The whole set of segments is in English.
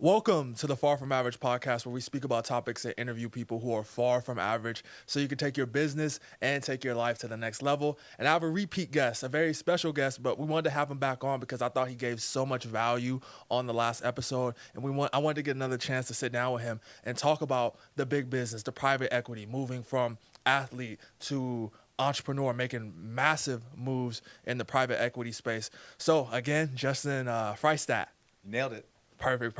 Welcome to the Far From Average podcast, where we speak about topics and interview people who are far from average so you can take your business and take your life to the next level. And I have a repeat guest, a very special guest, but we wanted to have him back on because I thought he gave so much value on the last episode. And I wanted to get another chance to sit down with him and talk about the big business, the private equity, moving from athlete to entrepreneur, making massive moves in the private equity space. So again, Justin Freistat. You nailed it. Perfect.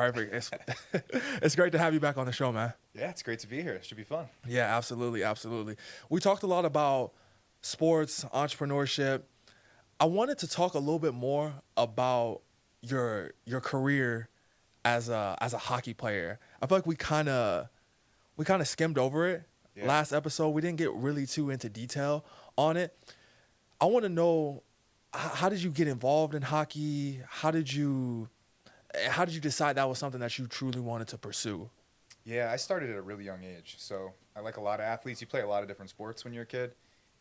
It's great to have you back on the show, man. Yeah, it's great to be here. It should be fun. Yeah, absolutely. We talked a lot about sports, entrepreneurship. I wanted to talk a little bit more about your career as a hockey player. I feel like we kind of skimmed over it last episode. We didn't get really too into detail on it. I want to know, how did you get involved in hockey? How did you decide that was something that you truly wanted to pursue? Yeah, I started at a really young age. So I like a lot of athletes. You play a lot of different sports when you're a kid.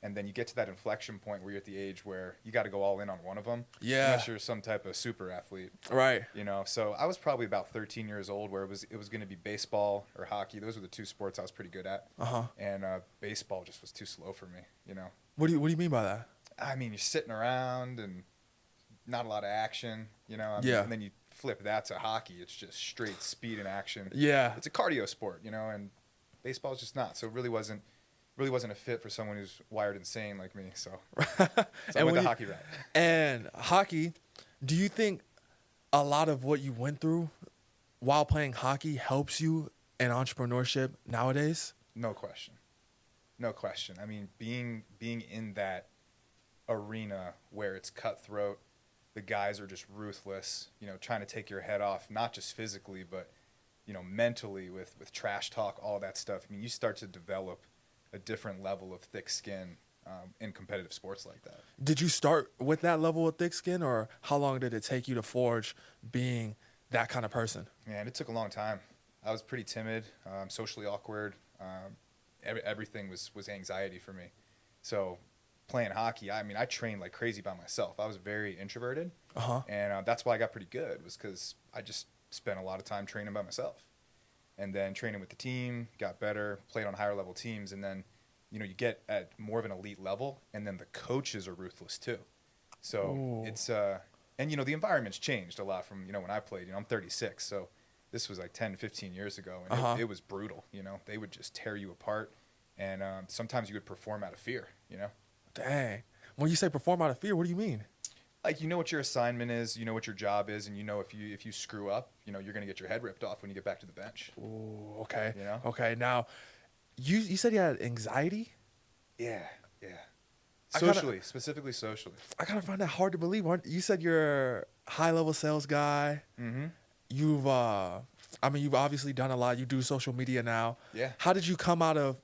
And then you get to that inflection point where you're at the age where you got to go all in on one of them. Yeah. Unless you're some type of super athlete. Right. You know, so I was probably about 13 years old where it was going to be baseball or hockey. Those were the two sports I was pretty good at. Uh-huh. And baseball just was too slow for me, you know. What do you mean by that? I mean, you're sitting around and not a lot of action, you know. Yeah. And then you flip that to hockey. It's just straight speed and action. Yeah. It's a cardio sport, you know, and baseball is just not. So it really wasn't a fit for someone who's wired insane like me. So I went the hockey route. And hockey, do you think a lot of what you went through while playing hockey helps you in entrepreneurship nowadays? No question. I mean, being in that arena where it's cutthroat, the guys are just ruthless, you know, trying to take your head off, not just physically, but, you know, mentally with trash talk, all that stuff. I mean, you start to develop a different level of thick skin in competitive sports like that. Did you start with that level of thick skin, or how long did it take you to forge being that kind of person? Man, it took a long time. I was pretty timid, socially awkward. Everything was anxiety for me. So playing hockey, I mean, I trained like crazy by myself. I was very introverted, and that's why I got pretty good, was because I just spent a lot of time training by myself. And then training with the team, got better, played on higher level teams, and then, you know, you get at more of an elite level, and then the coaches are ruthless too. So it's and you know, the environment's changed a lot from, you know, when I played. You know, I'm 36, so this was like 10, 15 years ago, and it was brutal. You know, they would just tear you apart, and sometimes you would perform out of fear. You know. Dang. When you say perform out of fear, what do you mean? Like, you know what your assignment is, you know what your job is, and you know if you screw up, you know, you're going to get your head ripped off when you get back to the bench. Ooh, okay. You know? Okay, now, you said you had anxiety? Yeah. Specifically socially. I kind of find that hard to believe. You said you're a high-level sales guy. Mm-hmm. You've obviously done a lot. You do social media now. Yeah. How did you come out of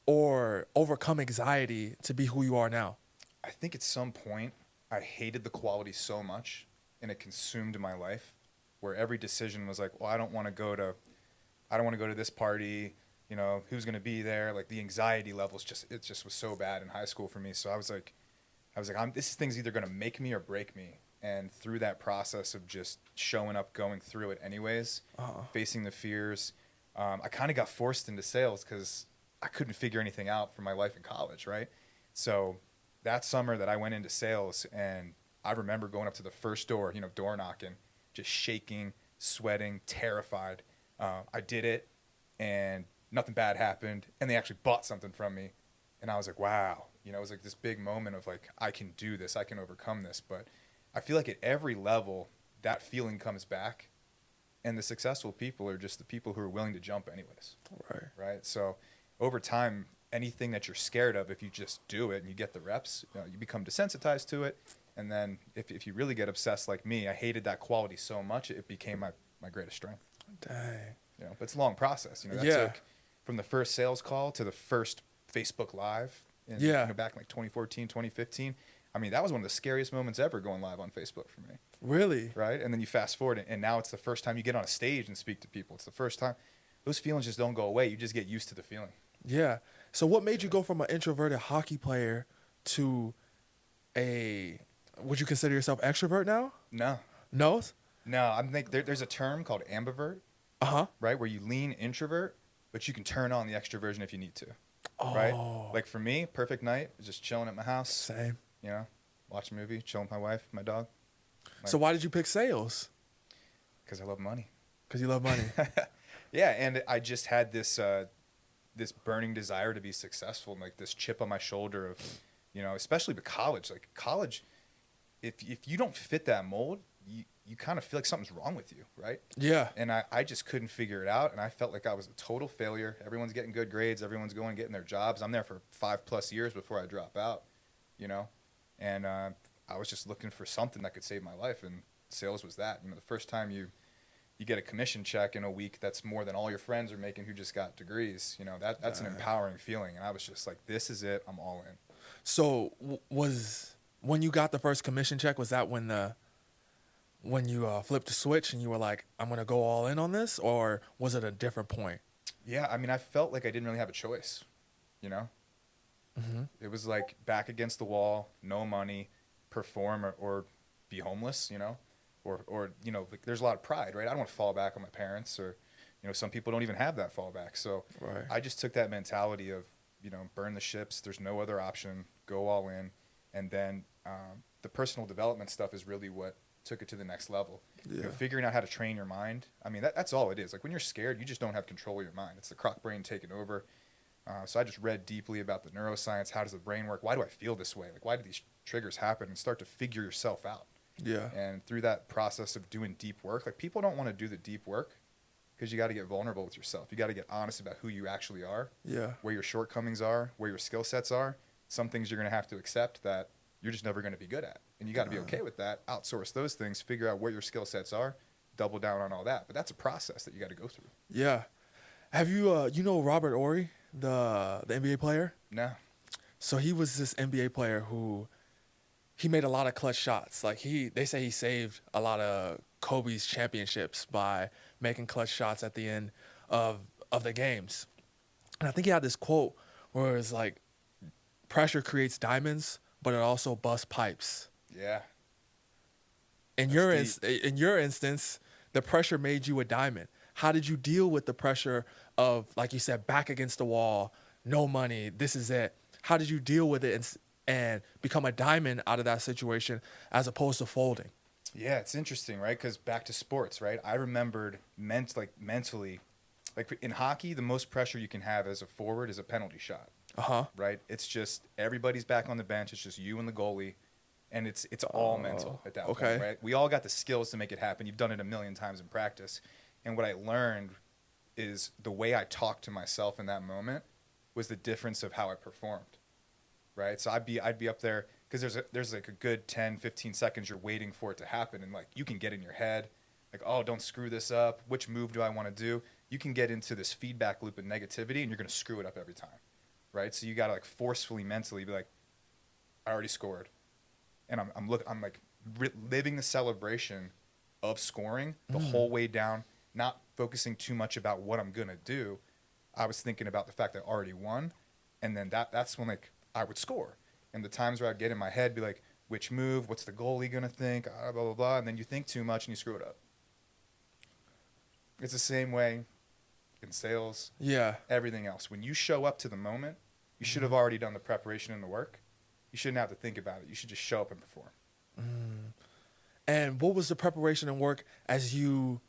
or overcome anxiety to be who you are now? I think at some point I hated the quality so much, and it consumed my life, where every decision was like, well, I don't want to go to this party, you know, who's going to be there? Like, the anxiety levels it just was so bad in high school for me. So I was like, this thing's either going to make me or break me. And through that process of just showing up, going through it anyways, facing the fears, I kind of got forced into sales because I couldn't figure anything out for my life in college, right? So that summer that I went into sales, and I remember going up to the first door, you know, door knocking, just shaking, sweating, terrified. I did it, and nothing bad happened, and they actually bought something from me. And I was like, wow. You know, it was like this big moment of like, I can do this, I can overcome this. But I feel like at every level, that feeling comes back, and the successful people are just the people who are willing to jump anyways. Right? So over time, anything that you're scared of, if you just do it and you get the reps, you know, you become desensitized to it. And then if you really get obsessed like me, I hated that quality so much, it became my greatest strength. Dang. You know, but it's a long process. You know, that took from the first sales call to the first Facebook Live you know, back in like 2014, 2015. I mean, that was one of the scariest moments ever, going live on Facebook for me. Really? Right? And then you fast forward, and now it's the first time you get on a stage and speak to people. It's the first time. Those feelings just don't go away. You just get used to the feeling. Yeah. So what made you go from an introverted hockey player to would you consider yourself extrovert now? No. No? No, I'm think there's a term called ambivert, Uh-huh. right? Where you lean introvert, but you can turn on the extroversion if you need to, right? Oh, Like for me, perfect night is just chilling at my house, same. you know, watch a movie, chilling with my wife, my dog, So like, why did you pick sales? because I love money. Because you love money. Yeah, and I just had this burning desire to be successful, and like this chip on my shoulder of, especially with college. Like college, if you don't fit that mold, you kind of feel like something's wrong with you, right? Yeah. And I just couldn't figure it out, and I felt like I was a total failure. Everyone's getting good grades, everyone's going and getting their jobs. I'm there for 5+ years before I drop out, you know, and I was just looking for something that could save my life, and sales was that. The first time you get a commission check in a week that's more than all your friends are making who just got degrees, that's an empowering feeling. And I was just like, this is it, I'm all in. So was when you got the first commission check, was that when you flipped the switch and you were like, I'm gonna go all in on this, or was it a different point? Yeah, I mean, I felt like I didn't really have a choice, you know? Mm-hmm. It was like back against the wall, no money, perform or be homeless, or like there's a lot of pride, right? I don't want to fall back on my parents, or some people don't even have that fallback. So Right. I just took that mentality of burn the ships. There's no other option. Go all in, and then the personal development stuff is really what took it to the next level. Yeah. Figuring out how to train your mind. I mean, that's all it is. Like when you're scared, you just don't have control of your mind. It's the croc brain taking over. So I just read deeply about the neuroscience. How does the brain work? Why do I feel this way? Like, why do these triggers happen? And start to figure yourself out. Yeah. And through that process of doing deep work, like people don't want to do the deep work because you got to get vulnerable with yourself. You got to get honest about who you actually are, Yeah. where your shortcomings are, where your skill sets are. Some things you're going to have to accept that you're just never going to be good at. And you got to be okay with that. Outsource those things, figure out where your skill sets are, double down on all that. But that's a process that you got to go through. Yeah. Have you you know Robert Ory, the NBA player? No. So he was this NBA player who he made a lot of clutch shots. Like they say he saved a lot of Kobe's championships by making clutch shots at the end of the games. And I think he had this quote where it's like, pressure creates diamonds, but it also busts pipes. Yeah. In your instance, the pressure made you a diamond. How did you deal with the pressure of, like you said, back against the wall, no money, this is it? How did you deal with it and become a diamond out of that situation as opposed to folding? Yeah, it's interesting, right? Because back to sports, right? I remembered mentally, like in hockey, the most pressure you can have as a forward is a penalty shot. Uh-huh. Right? It's just everybody's back on the bench. It's just you and the goalie, and it's all mental at that point, right? We all got the skills to make it happen. You've done it a million times in practice. And what I learned is the way I talked to myself in that moment was the difference of how I performed, right? So I'd be up there because there's like a good 10, 15 seconds you're waiting for it to happen, and like you can get in your head, like, oh, don't screw this up. Which move do I want to do? You can get into this feedback loop of negativity, and you're going to screw it up every time, right? So you got to like forcefully mentally be like, I already scored, and I'm living the celebration of scoring the whole way down, not focusing too much about what I'm gonna do. I was thinking about the fact that I already won, and then that's when like I would score. And the times where I'd get in my head, be like, which move? What's the goalie gonna think? Blah blah blah. And then you think too much and you screw it up. It's the same way in sales. Yeah. Everything else. When you show up to the moment, you should have already done the preparation and the work. You shouldn't have to think about it. You should just show up and perform. And what was the preparation and work as you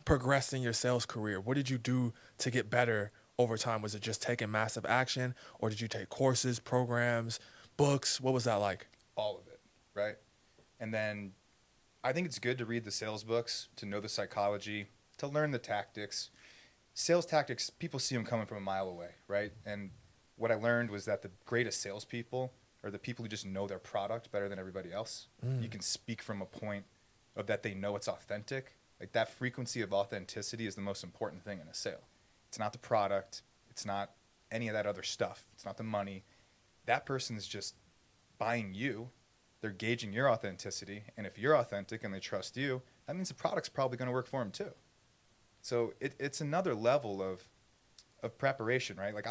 progressed in your sales career? What did you do to get better over time? Was it just taking massive action, or did you take courses, programs, books? What was that like? All of it, right? And then I think it's good to read the sales books, to know the psychology, to learn the tactics. Sales tactics, people see them coming from a mile away, right? And what I learned was that the greatest salespeople are the people who just know their product better than everybody else. You can speak from a point of that they know it's authentic. Like that frequency of authenticity is the most important thing in a sale. It's not the product. It's not any of that other stuff. It's not the money. That person is just buying you. They're gauging your authenticity. And if you're authentic and they trust you, that means the product's probably going to work for them too. So it's another level of preparation, right? Like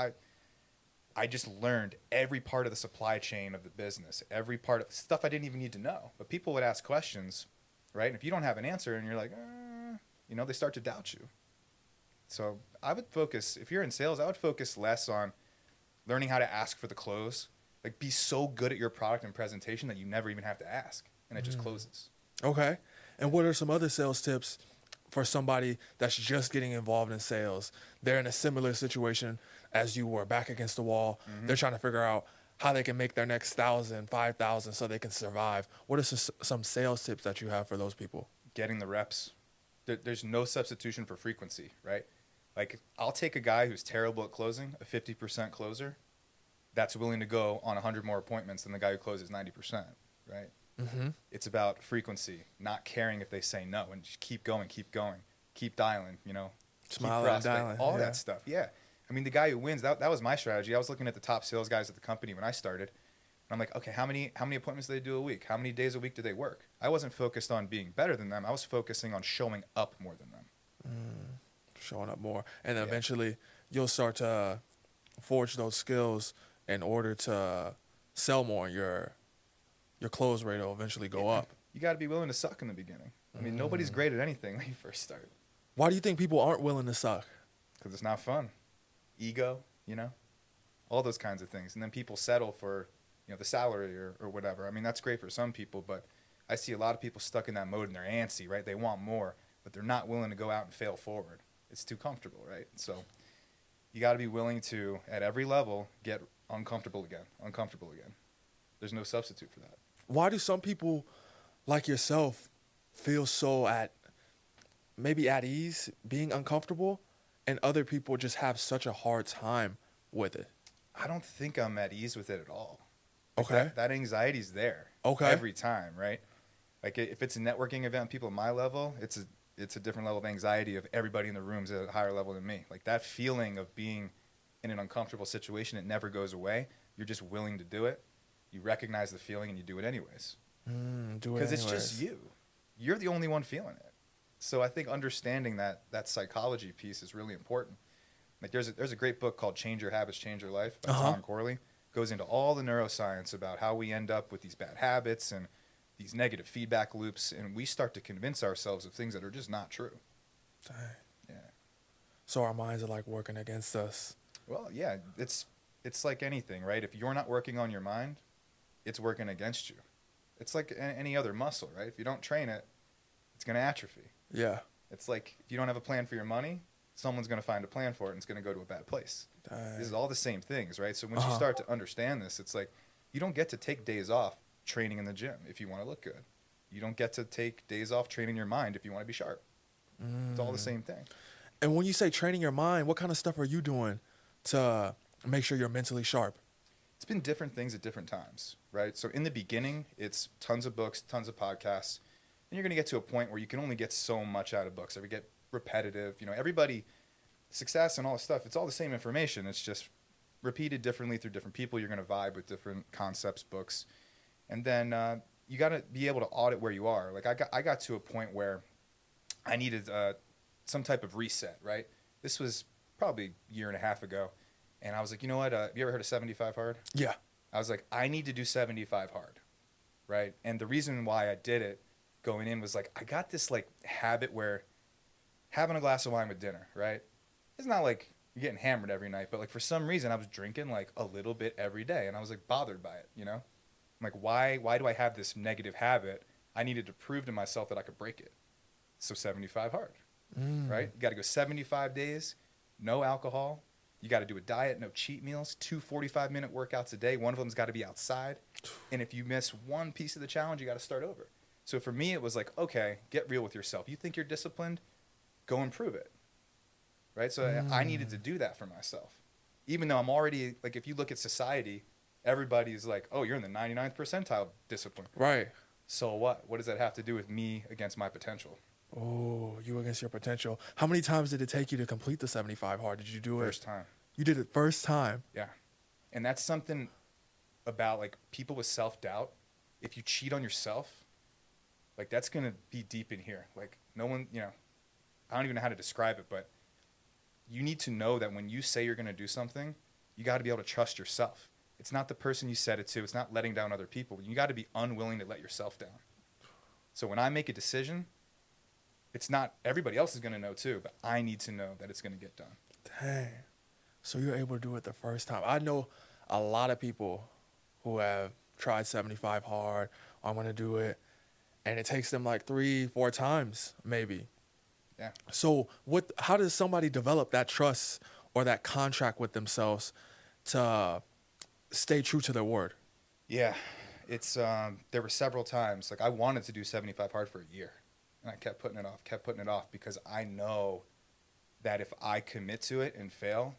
I just learned every part of the supply chain of the business, every part of stuff I didn't even need to know. But people would ask questions, right? And if you don't have an answer and you're like, they start to doubt you. So I would focus, if you're in sales, I would focus less on learning how to ask for the close. Like, be so good at your product and presentation that you never even have to ask, and it just closes. Okay. And what are some other sales tips for somebody that's just getting involved in sales? They're in a similar situation as you were, back against the wall. They're trying to figure out how they can make their next 1,000, 5,000 so they can survive. What are some sales tips that you have for those people? Getting the reps. There's no substitution for frequency, right? Like, I'll take a guy who's terrible at closing, a 50% closer, that's willing to go on 100 more appointments than the guy who closes 90%, right? It's about frequency, not caring if they say no, and just keep going, keep dialing, Smiling and dialing. All that stuff, yeah. I mean, the guy who wins, that was my strategy. I was looking at the top sales guys at the company when I started, and I'm like, okay, how many appointments do they do a week? How many days a week do they work? I wasn't focused on being better than them. I was focusing on showing up more than them. Showing up more. And then eventually you'll start to forge those skills in order to sell more. Your close rate will eventually go up. You got to be willing to suck in the beginning. I mean, nobody's great at anything when you first start. Why do you think people aren't willing to suck? Because it's not fun. Ego, all those kinds of things. And then people settle for, the salary or whatever. I mean, that's great for some people, but I see a lot of people stuck in that mode and they're antsy, right? They want more, but they're not willing to go out and fail forward. It's too comfortable, right? So you got to be willing to, at every level, get uncomfortable again. There's no substitute for that. Why do some people like yourself feel so maybe at ease being uncomfortable, and other people just have such a hard time with it? I don't think I'm at ease with it at all. Okay. That anxiety's there. Okay. Every time, right? Like, if it's a networking event, people at my level, it's a different level of anxiety of everybody in the room's at a higher level than me. Like, that feeling of being in an uncomfortable situation, it never goes away. You're just willing to do it. You recognize the feeling and you do it anyways. Because it's just you. You're the only one feeling it. So I think understanding that psychology piece is really important. Like, there's a great book called Change Your Habits, Change Your Life by Tom Corley. Goes into all the neuroscience about how we end up with these bad habits and these negative feedback loops, and we start to convince ourselves of things that are just not true. Dang. Yeah. So our minds are like working against us. Well, yeah, it's like anything, right? If you're not working on your mind, it's working against you. It's like any other muscle, right? If you don't train it, it's going to atrophy. Yeah. It's like, if you don't have a plan for your money, someone's going to find a plan for it, and it's going to go to a bad place. Dang. This is all the same things, right? So once you start to understand this, it's like, you don't get to take days off training in the gym if you want to look good. You don't get to take days off training your mind if you want to be sharp. It's all the same thing. And when you say training your mind, what kind of stuff are you doing to make sure you're mentally sharp? It's been different things at different times, right? So in the beginning, it's tons of books, tons of podcasts. And you're going to get to a point where you can only get so much out of books. They get repetitive. Everybody, success and all this stuff, it's all the same information. It's just repeated differently through different people. You're going to vibe with different concepts, books. And then you got to be able to audit where you are. Like, I got to a point where I needed some type of reset, right? This was probably a year and a half ago. And I was like, you know what? Have you ever heard of 75 hard? Yeah. I was like, I need to do 75 hard, right? And the reason why I did it going in was like, I got this like habit where having a glass of wine with dinner, right? It's not like you're getting hammered every night, but like for some reason I was drinking like a little bit every day, and I was like bothered by it, I'm like, why do I have this negative habit? I needed to prove to myself that I could break it. So 75 hard, right? You got to go 75 days, no alcohol. You got to do a diet, no cheat meals, 2 45-minute workouts a day. One of them's got to be outside. And if you miss one piece of the challenge, you got to start over. So for me, it was like, okay, get real with yourself. You think you're disciplined? Go and prove it, right? So I needed to do that for myself. Even though I'm already, like, if you look at society, everybody's like, oh, you're in the 99th percentile discipline. Right. So what? What does that have to do with me against my potential? Oh, you against your potential. How many times did it take you to complete the 75 hard? Did you do it? First time. You did it first time? Yeah. And that's something about, like, people with self-doubt. If you cheat on yourself, like, that's going to be deep in here. Like, no one, I don't even know how to describe it, but you need to know that when you say you're going to do something, you got to be able to trust yourself. It's not the person you said it to. It's not letting down other people. You got to be unwilling to let yourself down. So when I make a decision, it's not everybody else is going to know too, but I need to know that it's going to get done. Dang. So you're able to do it the first time. I know a lot of people who have tried 75 hard. I'm going to do it. And it takes them like 3-4 times, maybe. Yeah. So how does somebody develop that trust or that contract with themselves to stay true to their word? Yeah. It's, there were several times, like I wanted to do 75 hard for a year and I kept putting it off because I know that if I commit to it and fail,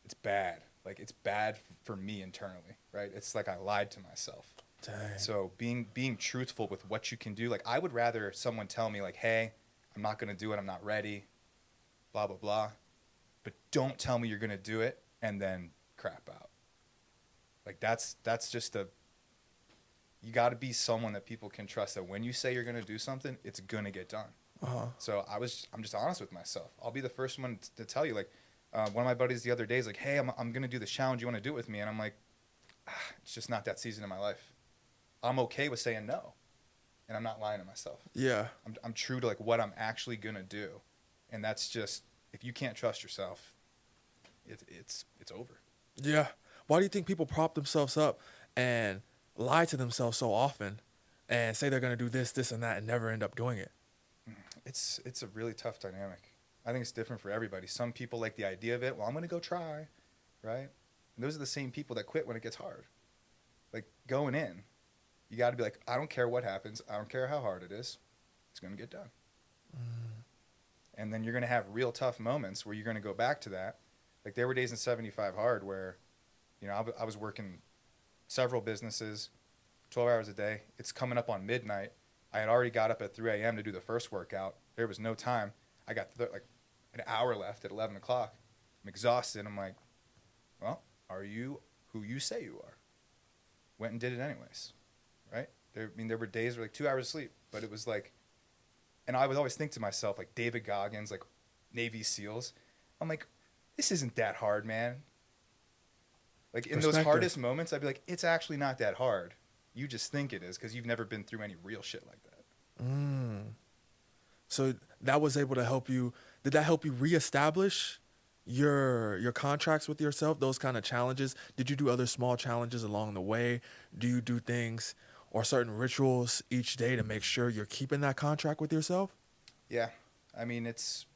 it's bad. Like it's bad for me internally, right? It's like I lied to myself. Dang. So being truthful with what you can do, like I would rather someone tell me like, hey, I'm not going to do it. I'm not ready, blah, blah, blah. But don't tell me you're going to do it and then crap out. Like that's just you got to be someone that people can trust that when you say you're going to do something, it's going to get done. Uh-huh. So I'm just honest with myself. I'll be the first one to tell you, like, one of my buddies the other day is like, hey, I'm going to do this challenge. You want to do it with me? And I'm like, it's just not that season in my life. I'm okay with saying no. And I'm not lying to myself. Yeah. I'm true to like what I'm actually going to do. And that's just, if you can't trust yourself, it's over. Yeah. Why do you think people prop themselves up and lie to themselves so often and say they're going to do this, this, and that and never end up doing it? It's a really tough dynamic. I think it's different for everybody. Some people like the idea of it. Well, I'm going to go try, right? And those are the same people that quit when it gets hard. Like going in, you got to be like, I don't care what happens. I don't care how hard it is. It's going to get done. And then you're going to have real tough moments where you're going to go back to that. Like there were days in 75 hard where, you know, I was working several businesses, 12 hours a day. It's coming up on midnight. I had already got up at 3 a.m. to do the first workout. There was no time. I got like an hour left at 11 o'clock. I'm exhausted. I'm like, well, are you who you say you are? Went and did it anyways, right? There were days where like 2 hours of sleep, but it was like, and I would always think to myself, like David Goggins, like Navy SEALs. I'm like, this isn't that hard, man. Like in those hardest moments, I'd be like, it's actually not that hard. You just think it is because you've never been through any real shit like that. So that was able to help you. Did that help you reestablish your contracts with yourself, those kind of challenges? Did you do other small challenges along the way? Do you do things or certain rituals each day to make sure you're keeping that contract with yourself? Yeah. I mean, it's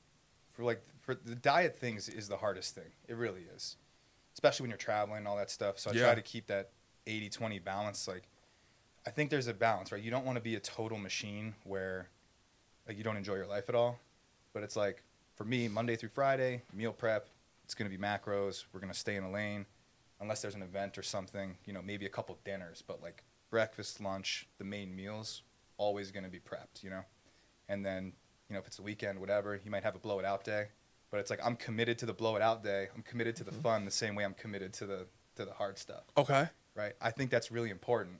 for the diet things is the hardest thing. It really is. Especially when you're traveling and all that stuff. So I try to keep that 80-20 balance. Like, I think there's a balance, right? You don't want to be a total machine where like you don't enjoy your life at all. But it's like, for me, Monday through Friday, meal prep, it's going to be macros. We're going to stay in a lane unless there's an event or something, you know, maybe a couple dinners. But like breakfast, lunch, the main meals, always going to be prepped, you know? And then, you know, if it's a weekend, whatever, you might have a blow it out day. But it's like I'm committed to the blow it out day. I'm committed to the fun the same way I'm committed to the hard stuff. Okay. Right? I think that's really important.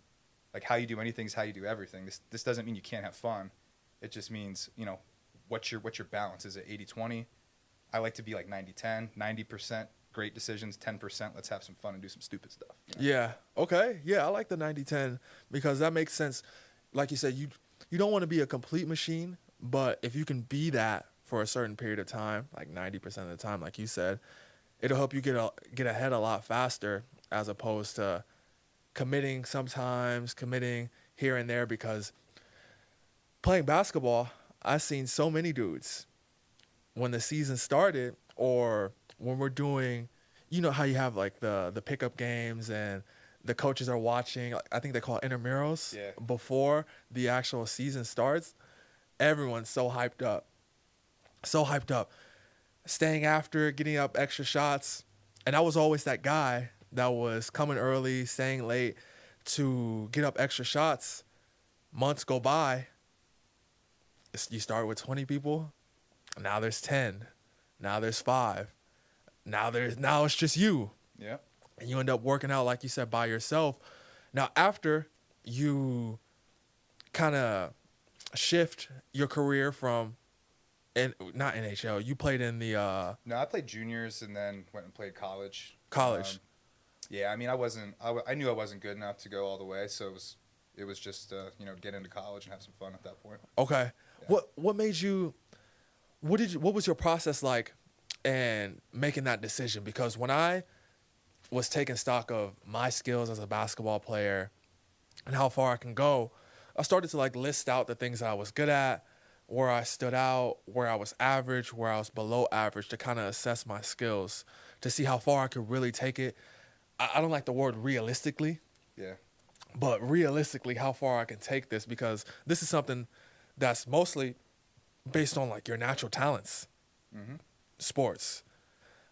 Like how you do anything is how you do everything. This doesn't mean you can't have fun. It just means, you know, what's your balance? Is it 80-20? I like to be like 90-10, 90% great decisions, 10% let's have some fun and do some stupid stuff. You know? Yeah. Okay. Yeah, I like the 90-10 because that makes sense. Like you said, you don't want to be a complete machine, but if you can be that for a certain period of time, like 90% of the time, like you said, it'll help you get ahead a lot faster as opposed to committing here and there. Because playing basketball, I've seen so many dudes when the season started or when we're doing, you know how you have like the pickup games and the coaches are watching, I think they call it intramurals, before the actual season starts. Everyone's so hyped up, staying after, getting up extra shots. And I was always that guy that was coming early, staying late to get up extra shots. Months go by. You start with 20 people. Now there's 10. Now there's 5. Now it's just you. Yeah. And you end up working out, like you said, by yourself. Now, after you kind of shift your career from, and not NHL, you played in the No, I played juniors and then went and played college. college. Yeah, I mean, I knew I wasn't good enough to go all the way, so it it was just get into college and have some fun at that point. Okay. Yeah. What made you? What was your process like, in making that decision? Because when I was taking stock of my skills as a basketball player and how far I can go, I started to like list out the things that I was good at, where I stood out, where I was average, where I was below average, to kind of assess my skills, to see how far I could really take it. I don't like the word realistically, Yeah. but realistically, how far I can take this, because this is something that's mostly based on like your natural talents, Mm-hmm. sports.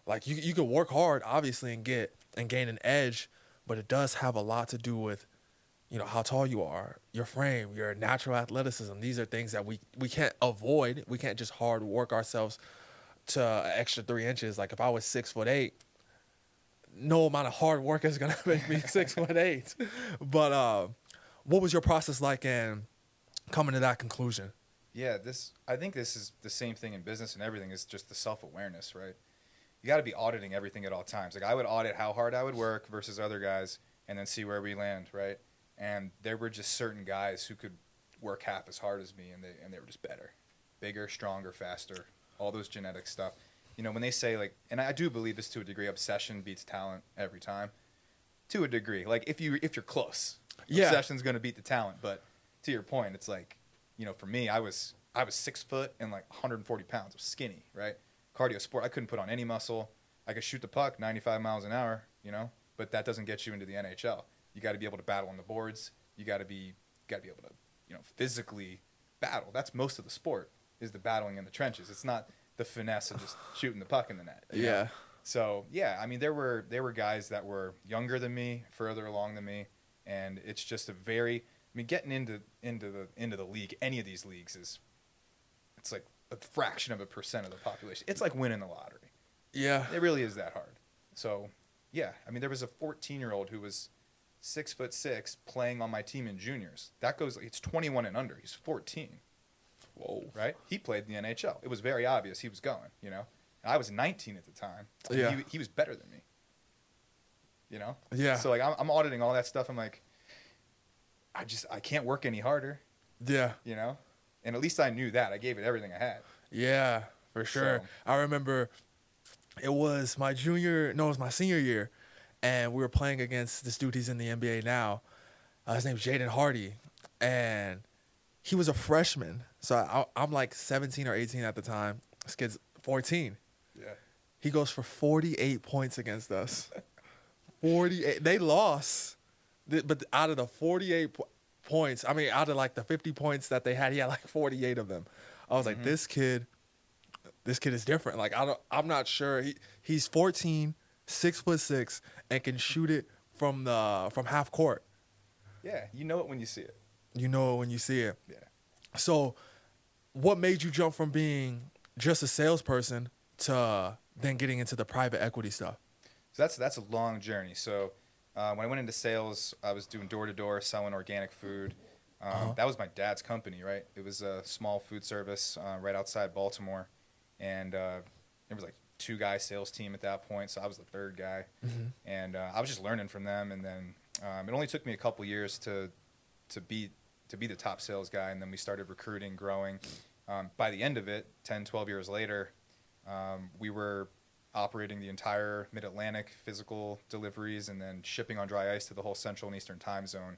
Like you can work hard, obviously, and gain an edge, but it does have a lot to do with, how tall you are, your frame, your natural athleticism. These are things that we can't avoid. We can't just hard work ourselves to an extra 3 inches. Like if I was 6'8", no amount of hard work is gonna make me 6'8". But what was your process like in coming to that conclusion? Yeah, I think this is the same thing in business and everything, is just the self-awareness, right? You got to be auditing everything at all times. Like I would audit how hard I would work versus other guys and then see where we land, right? And there were just certain guys who could work half as hard as me, and they were just better, bigger, stronger, faster, all those genetic stuff. When they say like, and I do believe this to a degree, obsession beats talent every time, to a degree. Like if you're close, Yeah. obsession's going to beat the talent. But to your point, it's like, for me, I was 6 foot and like 140 pounds. I was skinny, right? Cardio sport, I couldn't put on any muscle. I could shoot the puck 95 miles an hour, but that doesn't get you into the NHL. You got to be able to battle on the boards. You got to be able to, physically battle. That's most of the sport, is the battling in the trenches. It's not the finesse of just shooting the puck in the net. you know? Yeah. So yeah, I mean, there were guys that were younger than me, further along than me, and it's just getting into the league, any of these leagues it's like a fraction of a percent of the population. It's like winning the lottery. Yeah. It really is that hard. So yeah, I mean, there was a 14-year-old who was 6'6" playing on my team in juniors. It's 21 and under. He's 14. Whoa. Right? He played in the NHL. It was very obvious he was going, And I was 19 at the time. Yeah. He was better than me. Yeah. So like I'm auditing all that stuff. I'm like, I can't work any harder. Yeah. And at least I knew that. I gave it everything I had. Yeah, for sure. So- I remember it was my senior year, and we were playing against this dude. He's in the NBA now. His name's Jaden Hardy, and he was a freshman. So I'm like 17 or 18 at the time. This kid's 14. Yeah. He goes for 48 points against us. 48. They lost. But out of the 48 points, I mean, out of like the 50 points that they had, he had like 48 of them. I was like, this kid is different. Like, I'm not sure. He's 14, 6'6", and can shoot it from half court. Yeah, you know it when you see it. You know it when you see it. Yeah. So, what made you jump from being just a salesperson to then getting into the private equity stuff? So that's a long journey. So when I went into sales, I was doing door-to-door, selling organic food. That was my dad's company, right? It was a small food service right outside Baltimore. And there was like 2-guy sales team at that point, so I was the 3rd guy. And I was just learning from them. And then it only took me a couple years to be the top sales guy, and then we started recruiting, growing. By the end of it, 10, 12 years later, we were operating the entire Mid-Atlantic, physical deliveries, and then shipping on dry ice to the whole Central and Eastern time zone.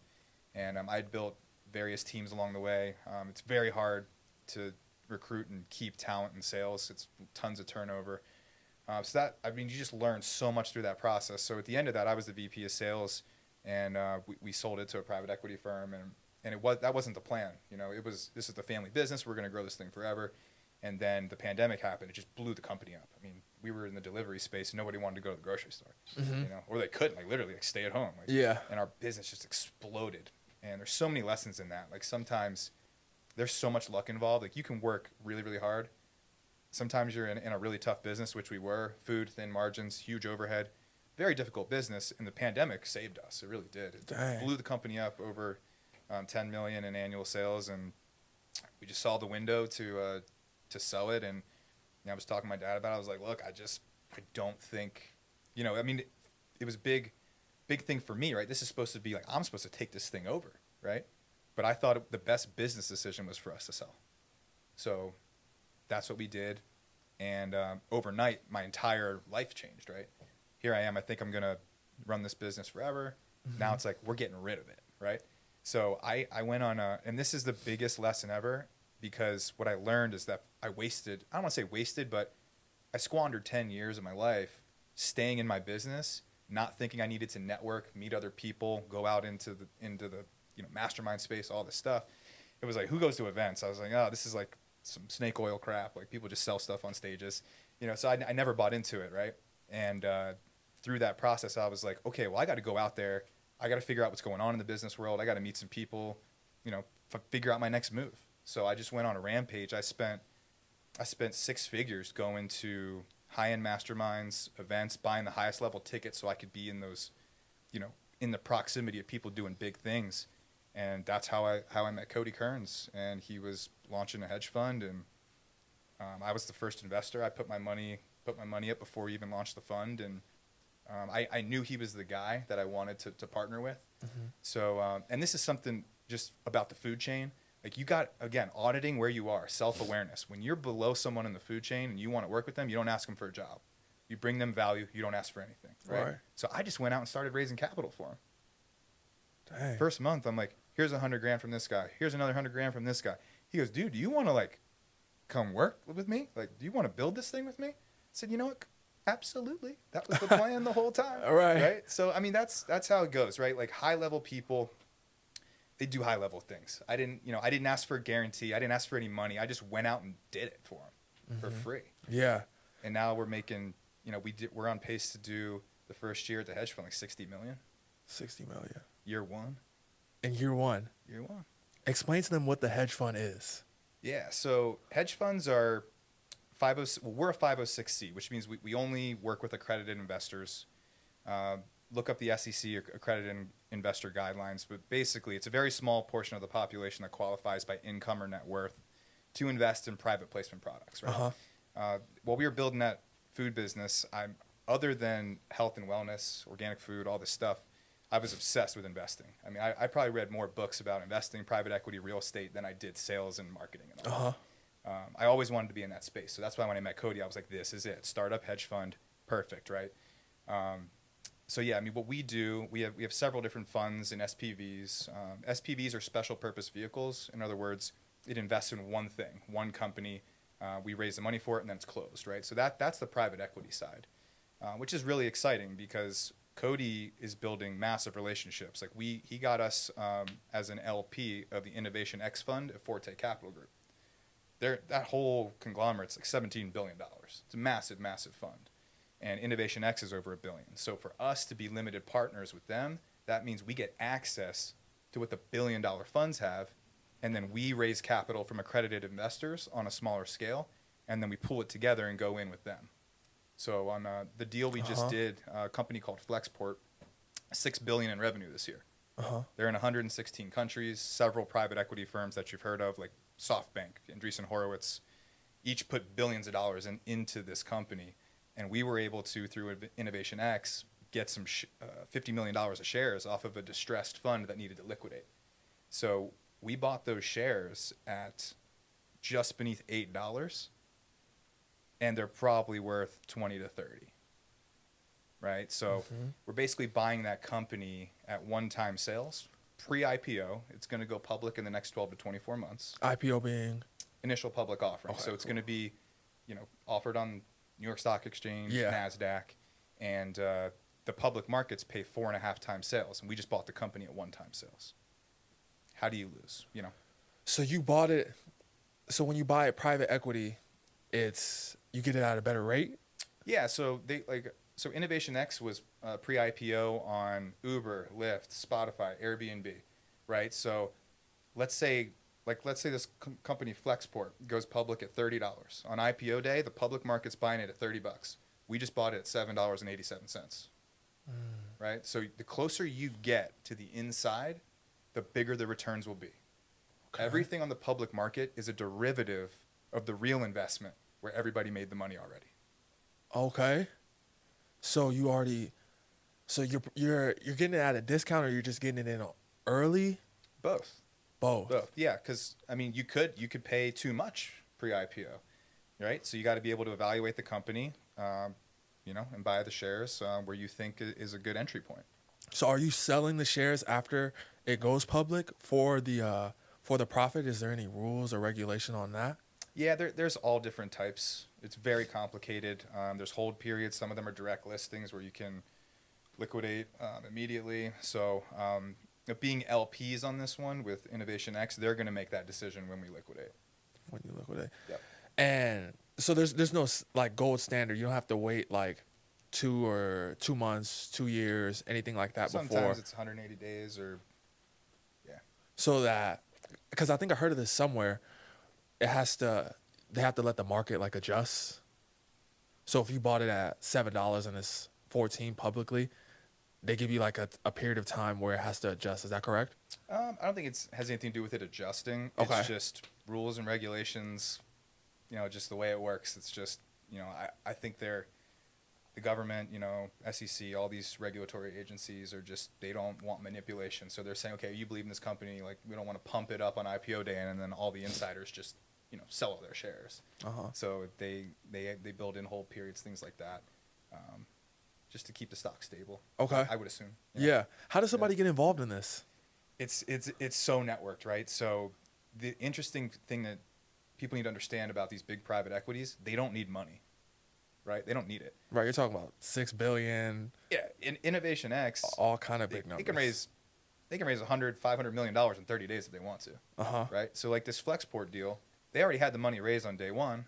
And I'd built various teams along the way. It's very hard to recruit and keep talent in sales. It's tons of turnover. You just learn so much through that process. So at the end of that, I was the VP of sales, and we sold it to a private equity firm, and that wasn't the plan. This is the family business. We're going to grow this thing forever. And then the pandemic happened. It just blew the company up. I mean, we were in the delivery space, and nobody wanted to go to the grocery store, or they couldn't, literally, stay at home. Yeah. And our business just exploded. And there's so many lessons in that. Like, sometimes there's so much luck involved. Like, you can work really, really hard. Sometimes you're in a really tough business, which we were. Food, thin margins, huge overhead. Very difficult business. And the pandemic saved us. It really did. It blew the company up over $10 million in annual sales. And we just saw the window to sell it. And I was talking to my dad about it. I was like, look, I don't think, it was big thing for me, right? This is supposed to be like, I'm supposed to take this thing over, right? But I thought the best business decision was for us to sell. So that's what we did. And overnight, my entire life changed, right? Here I am. I think I'm going to run this business forever. Mm-hmm. Now it's like we're getting rid of it, right? So I went on and this is the biggest lesson ever, because what I learned is that I don't want to say wasted, but I squandered 10 years of my life staying in my business, not thinking I needed to network, meet other people, go out into the mastermind space, all this stuff. It was like, who goes to events? I was like, oh, this is like some snake oil crap. Like, people just sell stuff on stages, so I never bought into it, right? And through that process, I was like, okay, well, I got to go out there. I got to figure out what's going on in the business world. I got to meet some people, figure out my next move. So I just went on a rampage. I spent 6 figures going to high-end masterminds, events, buying the highest level tickets so I could be in those, in the proximity of people doing big things. And that's how I met Cody Kearns. And he was launching a hedge fund, and I was the first investor. I put my money up before we even launched the fund, and I knew he was the guy that I wanted to partner with. Mm-hmm. So, and this is something just about the food chain. Like, you got, again, auditing where you are, self-awareness. When you're below someone in the food chain and you want to work with them, you don't ask them for a job. You bring them value. You don't ask for anything, right? So I just went out and started raising capital for him. Dang. First month, I'm like, here's $100,000 from this guy. Here's another $100,000 from this guy. He goes, dude, do you want to come work with me? Like, do you want to build this thing with me? I said, you know what? Absolutely. That was the plan the whole time. Right. So, I mean, that's how it goes, right? Like, high level people, they do high level things. I didn't ask for a guarantee. I didn't ask for any money. I just went out and did it for them for free. Yeah. And now we're making, we're on pace to do the first year at the hedge fund, like 60 million. 60 million. Year one. In year one. Year one. Explain to them what the hedge fund is. Yeah. So hedge funds are we're a 506c, which means we only work with accredited investors. Look up the SEC accredited investor guidelines, but basically it's a very small portion of the population that qualifies by income or net worth to invest in private placement products. Right. While we were building that food business, other than health and wellness, organic food, all this stuff, I was obsessed with investing. I mean, I probably read more books about investing, private equity, real estate than I did sales and marketing and all. I always wanted to be in that space. So that's why when I met Cody, I was like, this is it. Startup, hedge fund, perfect, right? So yeah, I mean, what we do, we have several different funds and SPVs. SPVs are special purpose vehicles. In other words, it invests in one thing, one company. We raise the money for it, and then it's closed, right? So that's the private equity side, which is really exciting because Cody is building massive relationships. Like, he got us as an LP of the Innovation X Fund at Forte Capital Group. That whole conglomerate's like $17 billion. It's a massive, massive fund. And Innovation X is over $1 billion. So for us to be limited partners with them, that means we get access to what the $1 billion funds have, and then we raise capital from accredited investors on a smaller scale, and then we pull it together and go in with them. So on the deal we just did, a company called Flexport, $6 billion in revenue this year. They're in 116 countries. Several private equity firms that you've heard of, like SoftBank, Andreessen Horowitz, each put billions of dollars into this company. And we were able to, through Innovation X, get some $50 million of shares off of a distressed fund that needed to liquidate. So we bought those shares at just beneath $8, and they're probably worth 20 to 30. Right? So we're basically buying that company at one-time sales, pre-IPO. It's going to go public in the next 12 to 24 months. IPO being? Initial public offering. Okay, so it's going to be, offered on New York Stock Exchange, NASDAQ, and the public markets pay 4.5 times sales, and we just bought the company at 1-time sales. How do you lose? So you bought it. So when you buy it private equity, you get it at a better rate. Yeah. So So Innovation X was pre-IPO on Uber, Lyft, Spotify, Airbnb, right? So let's say this company Flexport goes public at $30. On IPO day, the public market's buying it at $30. We just bought it at $7.87. Right? So the closer you get to the inside, the bigger the returns will be. Okay. Everything on the public market is a derivative of the real investment where everybody made the money already. Okay. So you're getting it at a discount, or you're just getting it in early? Both. Both. Both. Yeah, because I mean, you could pay too much pre-IPO, right? So you got to be able to evaluate the company, and buy the shares where you think is a good entry point. So are you selling the shares after it goes public for the profit? Is there any rules or regulation on that? Yeah, there's all different types. It's very complicated. There's hold periods. Some of them are direct listings where you can liquidate immediately. So being LPs on this one with Innovation X, they're going to make that decision when we liquidate. When you liquidate. Yep. And so there's no like gold standard. You don't have to wait like 2 months, 2 years, anything like that before. Sometimes it's 180 days or So that, because I think I heard of this somewhere, they have to let the market like adjust. So if you bought it at $7 and it's 14 publicly, they give you like a period of time where it has to adjust. Is that correct? I don't think it has anything to do with it adjusting. Okay. It's just rules and regulations, just the way it works. It's just, I think the government, SEC, all these regulatory agencies they don't want manipulation. So they're saying, okay, you believe in this company, like we don't want to pump it up on IPO day and then all the insiders just, sell all their shares. So they build in hold periods, things like that. Just to keep the stock stable. Okay. I would assume. Yeah. How does somebody get involved in this? It's so networked, right? So the interesting thing that people need to understand about these big private equities, they don't need money, right? They don't need it. Right. You're talking about 6 billion. Yeah. In Innovation X, All kind of big numbers. They can raise $100-500 million in 30 days if they want to. Right. So like this Flexport deal, they already had the money raised on day one.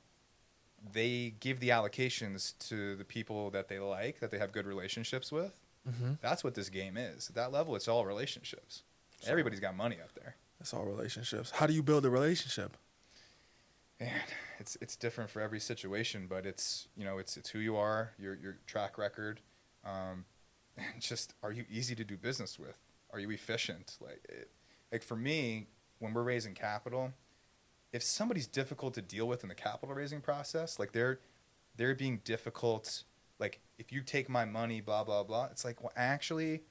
They give the allocations to the people that they like, that they have good relationships with. That's what this game is. At that level, it's all relationships. Everybody's got money up there. It's all relationships. How do you build a relationship? And it's different for every situation, but it's who you are, your track record, and just, are you easy to do business with? Are you efficient? Like for me, when we're raising capital, if somebody's difficult to deal with in the capital raising process, like they're being difficult, like if you take my money, blah, blah, blah, it's like, well, actually,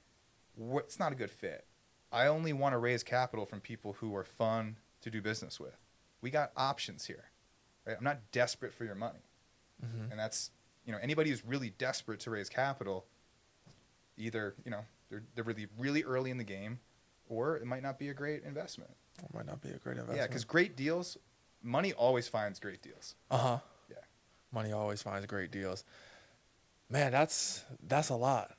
it's not a good fit. I only want to raise capital from people who are fun to do business with. We got options here, right? I'm not desperate for your money. And that's, anybody who's really desperate to raise capital, either, they're really, really early in the game, or it might not be a great investment. It might not be a great investment. Yeah, because great deals, money always finds great deals. Yeah. Money always finds great deals. Man, that's a lot.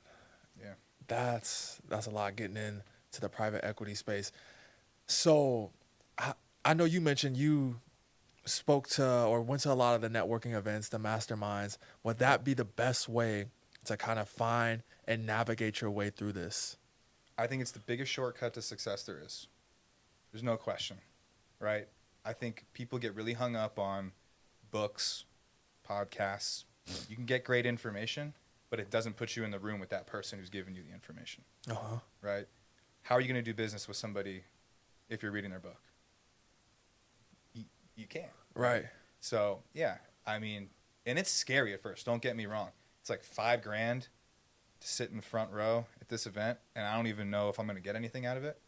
Yeah. That's a lot getting into the private equity space. So I know you mentioned you spoke to or went to a lot of the networking events, the masterminds. Would that be the best way to kind of find and navigate your way through this? I think it's the biggest shortcut to success there is. There's no question, right? I think people get really hung up on books, podcasts. You can get great information, but it doesn't put you in the room with that person who's giving you the information, right? How are you going to do business with somebody if you're reading their book? You can't. Right. So, yeah, I mean, and it's scary at first, don't get me wrong. It's like $5,000 to sit in the front row at this event, and I don't even know if I'm going to get anything out of it.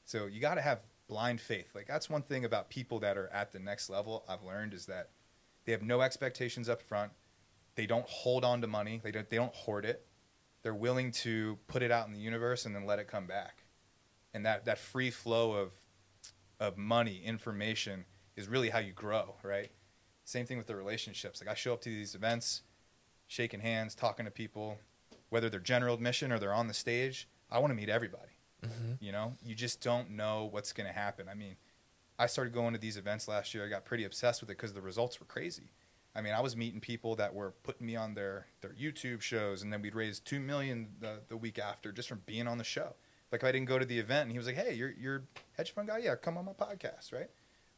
So you got to have blind faith. Like that's one thing about people that are at the next level I've learned is that they have no expectations up front. They don't hold on to money. They don't hoard it. They're willing to put it out in the universe and then let it come back. And that free flow of money, information is really how you grow, right? Same thing with the relationships. Like I show up to these events, shaking hands, talking to people, whether they're general admission or they're on the stage. I want to meet everybody. You just don't know what's going to happen. I mean, I started going to these events last year. I got pretty obsessed with it because the results were crazy. I mean, I was meeting people that were putting me on their YouTube shows, and then we'd raise $2 million the week after just from being on the show. Like if I didn't go to the event, and he was like, "Hey, you're hedge fund guy? Yeah, come on my podcast, right?"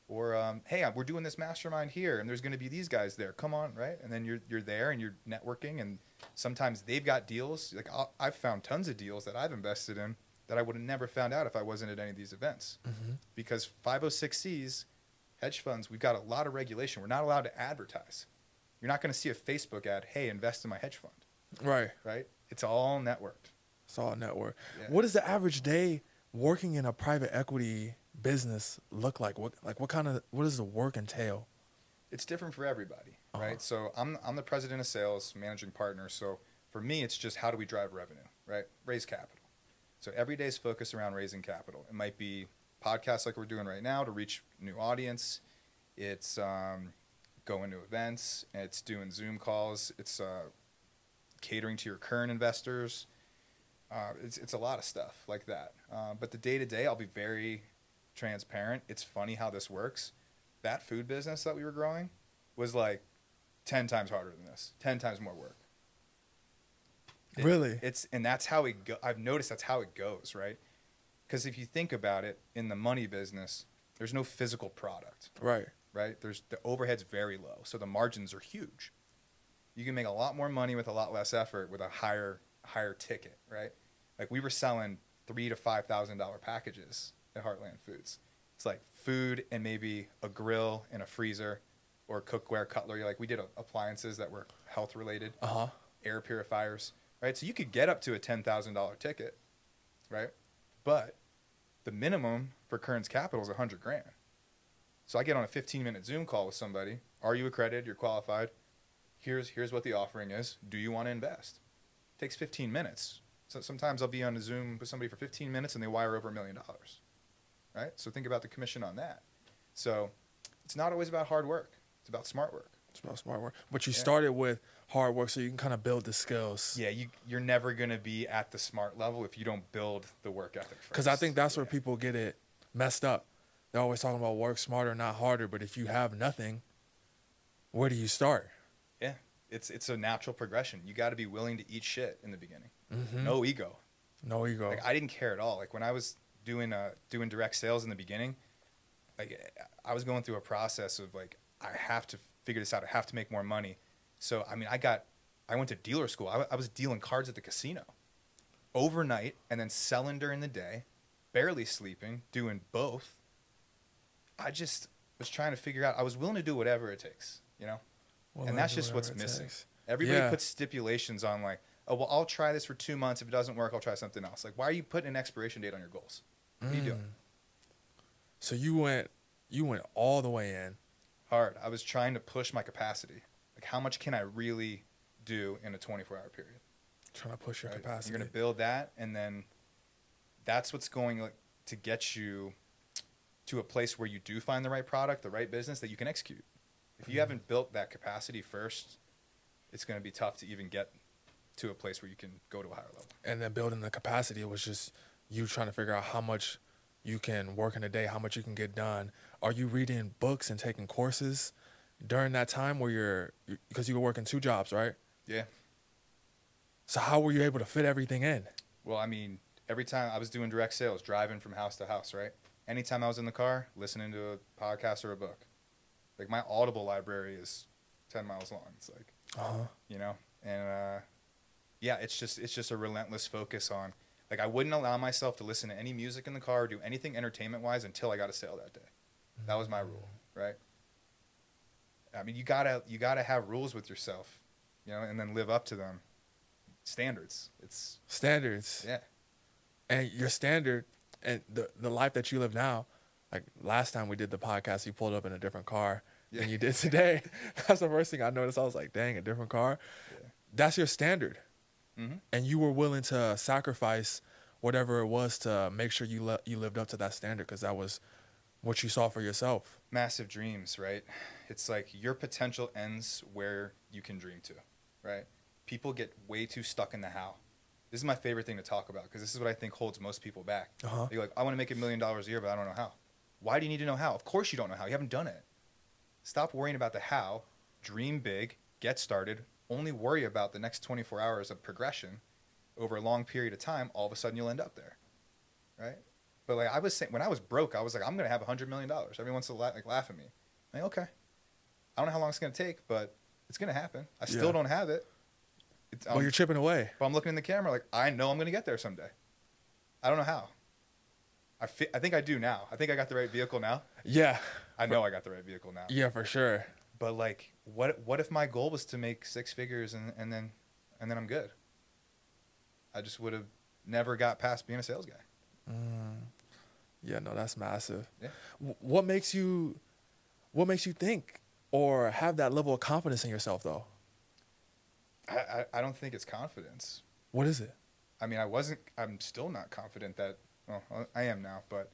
Or, "Hey, we're doing this mastermind here, and there's going to be these guys there. Come on, right?" And then you're there, and you're networking, and sometimes they've got deals. Like I've found tons of deals that I've invested in that I would have never found out if I wasn't at any of these events. Because 506Cs, hedge funds, we've got a lot of regulation. We're not allowed to advertise. You're not going to see a Facebook ad, "Hey, invest in my hedge fund." Right? It's all networked. It's all network. Yeah. What is the average day working in a private equity business look like? What does the work entail? It's different for everybody, Uh-huh. right? So I'm the president of sales, managing partner. So for me, it's just how do we drive revenue, right? Raise capital. So every day is focused around raising capital. It might be podcasts like we're doing right now to reach new audience. It's going to events. It's doing Zoom calls. It's catering to your current investors. It's a lot of stuff like that. But the day to day, I'll be very transparent. It's funny how this works. That food business that we were growing was like 10 times harder than this, 10 times more work. Really? And that's how I've noticed that's how it goes, right? Because if you think about it, in the money business, there's no physical product, Right. right? The overhead's very low, so the margins are huge. You can make a lot more money with a lot less effort with a higher ticket, right? Like we were selling $3,000 to $5,000 packages at Heartland Foods. It's like food and maybe a grill and a freezer or cookware, cutlery. Like we did appliances that were health related, air purifiers, right? So you could get up to a $10,000 ticket, right? But the minimum for Kern's Capital is $100,000. So I get on a 15-minute Zoom call with somebody. Are you accredited? You're qualified. Here's what the offering is. Do you want to invest? It takes 15 minutes. So sometimes I'll be on a Zoom with somebody for 15 minutes and they wire over $1 million, right? So think about the commission on that. So it's not always about hard work. It's about smart work. It's about smart work. But you started with hard work so you can kind of build the skills. Yeah, you're never going to be at the smart level if you don't build the work ethic first. Because I think that's where people get it messed up. They're always talking about work smarter, not harder. But if you have nothing, where do you start? Yeah, it's a natural progression. You got to be willing to eat shit in the beginning. Mm-hmm. No ego. No ego. Like I didn't care at all. Like when I was doing direct sales in the beginning, like I was going through a process of like I have to figure this out. I have to make more money. So I mean, I went to dealer school. I was dealing cards at the casino overnight and then selling during the day, barely sleeping, doing both. I just was trying to figure out. I was willing to do whatever it takes, you know. And that's just what's missing. Everybody puts stipulations on like, oh, well, I'll try this for 2 months. If it doesn't work, I'll try something else. Like, why are you putting an expiration date on your goals? What are you doing? So you went all the way in. Hard. I was trying to push my capacity. Like, how much can I really do in a 24-hour period? Trying to push your capacity. You're going to build that, and then that's what's going to get you to a place where you do find the right product, the right business that you can execute. If you haven't built that capacity first, it's going to be tough to even get to a place where you can go to a higher level. And then building the capacity, it was just you trying to figure out how much you can work in a day, how much you can get done. Are you reading books and taking courses during that time where because you were working 2 jobs, right? Yeah. So how were you able to fit everything in? Well, I mean, every time I was doing direct sales, driving from house to house, right? Anytime I was in the car, listening to a podcast or a book. Like my Audible library is 10 miles long. It's like, you know, and yeah, it's just a relentless focus on, like, I wouldn't allow myself to listen to any music in the car or do anything entertainment wise until I got a sale that day. That was my rule, right? I mean, you gotta have rules with yourself, you know, and then live up to them. Standards. It's standards. Yeah. And your standard and the life that you live now, like last time we did the podcast, you pulled up in a different car than you did today. That's the first thing I noticed. I was like, dang, a different car. Yeah. That's your standard. Mm-hmm. And you were willing to sacrifice whatever it was to make sure you lived up to that standard because that was what you saw for yourself. Massive dreams, right? It's like your potential ends where you can dream to, right? People get way too stuck in the how. This is my favorite thing to talk about because this is what I think holds most people back. They're like, I want to make $1 million a year, but I don't know how. Why do you need to know how? Of course you don't know how. You haven't done it. Stop worrying about the how. Dream big. Get started. Only worry about the next 24 hours of progression over a long period of time. All of a sudden, you'll end up there, right? But like I was saying, when I was broke, I was like, I'm gonna have $100 million. Everyone wants to laugh at me. I'm like, okay, I don't know how long it's gonna take, but it's gonna happen. I still don't have it. Well, you're chipping away. But I'm looking in the camera like I know I'm gonna get there someday. I don't know how. I think I do now. I think I got the right vehicle now. Yeah. I know I got the right vehicle now. Yeah, for sure. But like, what if my goal was to make 6 figures and then I'm good? I just would have never got past being a sales guy. Yeah, no, that's massive. Yeah. What makes you think or have that level of confidence in yourself though? I don't think it's confidence. What is it? I mean, I'm still not confident that, well, I am now, but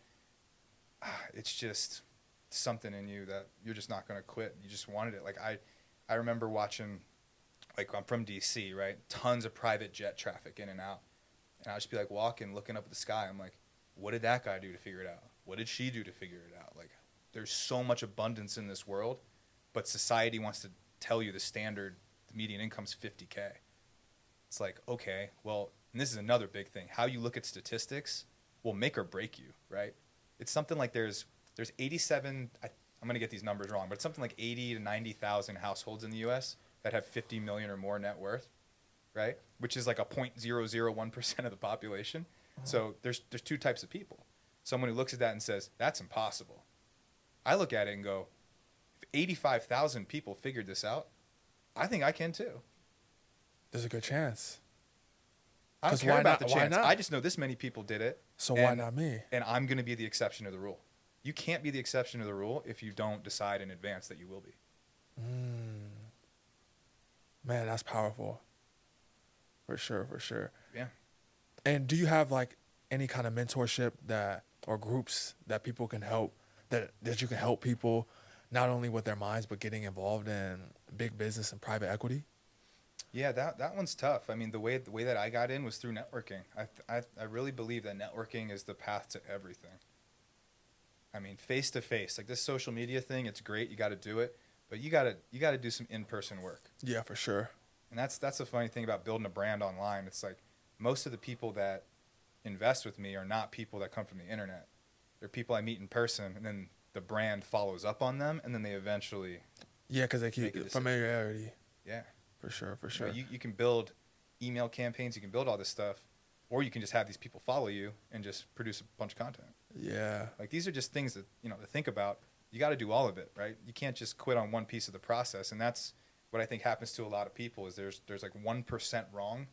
it's just something in you that you're just not going to quit. You just wanted it. Like, I remember watching, like, I'm from DC, right? Tons of private jet traffic in and out. And I'd just be like walking, looking up at the sky. I'm like, what did that guy do to figure it out? What did she do to figure it out? Like, there's so much abundance in this world, but society wants to tell you the median income's 50K. It's like, okay, well, and this is another big thing. How you look at statistics will make or break you, right? It's something like there's 87, I'm going to get these numbers wrong, but it's something like 80 to 90,000 households in the U.S. that have 50 million or more net worth, right? Which is like a 0.001% of the population. So there's two types of people. Someone who looks at that and says, that's impossible. I look at it and go, if 85,000 people figured this out, I think I can too. There's a good chance. I don't 'Cause care why about not- the why chance. not? I just know this many people did it. So why not me? And I'm going to be the exception to the rule. You can't be the exception to the rule if you don't decide in advance that you will be. Man, that's powerful. For sure, for sure. Yeah. And do you have like any kind of mentorship that or groups that people can help that you can help people not only with their minds but getting involved in big business and private equity? Yeah, that one's tough. I mean, the way that I got in was through networking. I really believe that networking is the path to everything. I mean, face to face, like this social media thing, it's great. You got to do it, but you got to do some in-person work. Yeah, for sure. And that's the funny thing about building a brand online. It's like most of the people that invest with me are not people that come from the internet. They're people I meet in person, and then the brand follows up on them, and then they eventually Yeah, because they make a keep decision. familiarity. Yeah. For sure, for You sure. know, you can build email campaigns, you can build all this stuff, or you can just have these people follow you and just produce a bunch of content. Yeah. Like these are just things that, you know, to think about. You got to do all of it, right? You can't just quit on one piece of the process, and that's what I think happens to a lot of people is there's like 1% wrong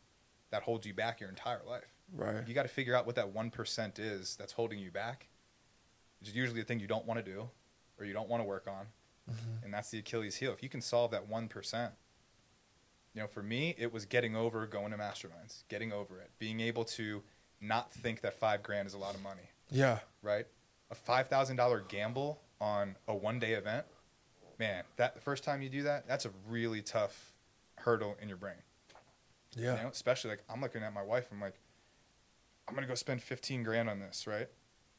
that holds you back your entire life. Right. You got to figure out what that 1% is that's holding you back. Which is usually the thing you don't want to do or you don't want to work on. And that's the Achilles heel. If you can solve that 1%, you know, for me, it was getting over going to masterminds, getting over it, being able to not think that $5,000 is a lot of money, Yeah. right? A $5,000 gamble on a one-day event, man, that the first time you do that, that's a really tough hurdle in your brain. Yeah. You know, especially like I'm looking at my wife, I'm like, I'm gonna go spend $15,000 on this, right?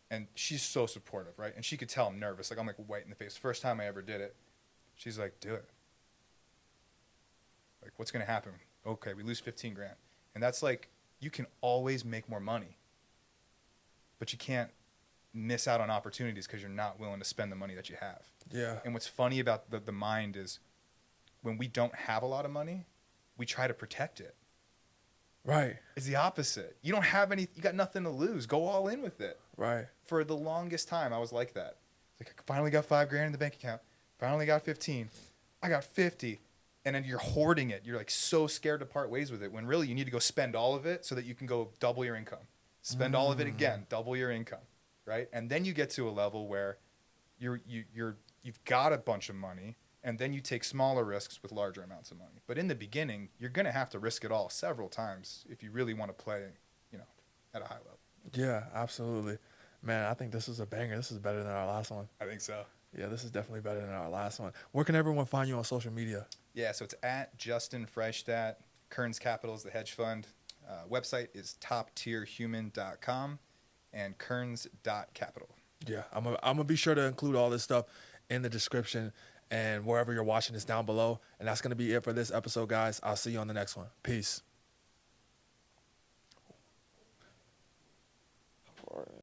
And she's so supportive, right? And she could tell I'm nervous. Like I'm like white in the face. First time I ever did it, she's like, do it. Like, what's gonna happen? Okay, we lose $15,000, and that's like you can always make more money, but you can't miss out on opportunities because you're not willing to spend the money that you have. Yeah. And what's funny about the mind is when we don't have a lot of money, we try to protect it. Right. It's the opposite. You don't have any, you got nothing to lose. Go all in with it. Right. For the longest time, I was like that. Like, I finally got $5,000 in the bank account. Finally got 15. I got 50. And then you're hoarding it. You're like so scared to part ways with it when really you need to go spend all of it so that you can go double your income. Spend all of it again, double your income, right? And then you get to a level where you've got a bunch of money, and then you take smaller risks with larger amounts of money. But in the beginning, you're going to have to risk it all several times if you really want to play, you know, at a high level. Yeah, absolutely. Man, I think this is a banger. This is better than our last one. I think so. Yeah, this is definitely better than our last one. Where can everyone find you on social media? Yeah, so it's at Justin Freistadt. Kearns Capital is the hedge fund. Website is toptierhuman.com and kearns.capital. Yeah, I'm gonna be sure to include all this stuff in the description and wherever you're watching this down below. And that's gonna be it for this episode, guys. I'll see you on the next one. Peace.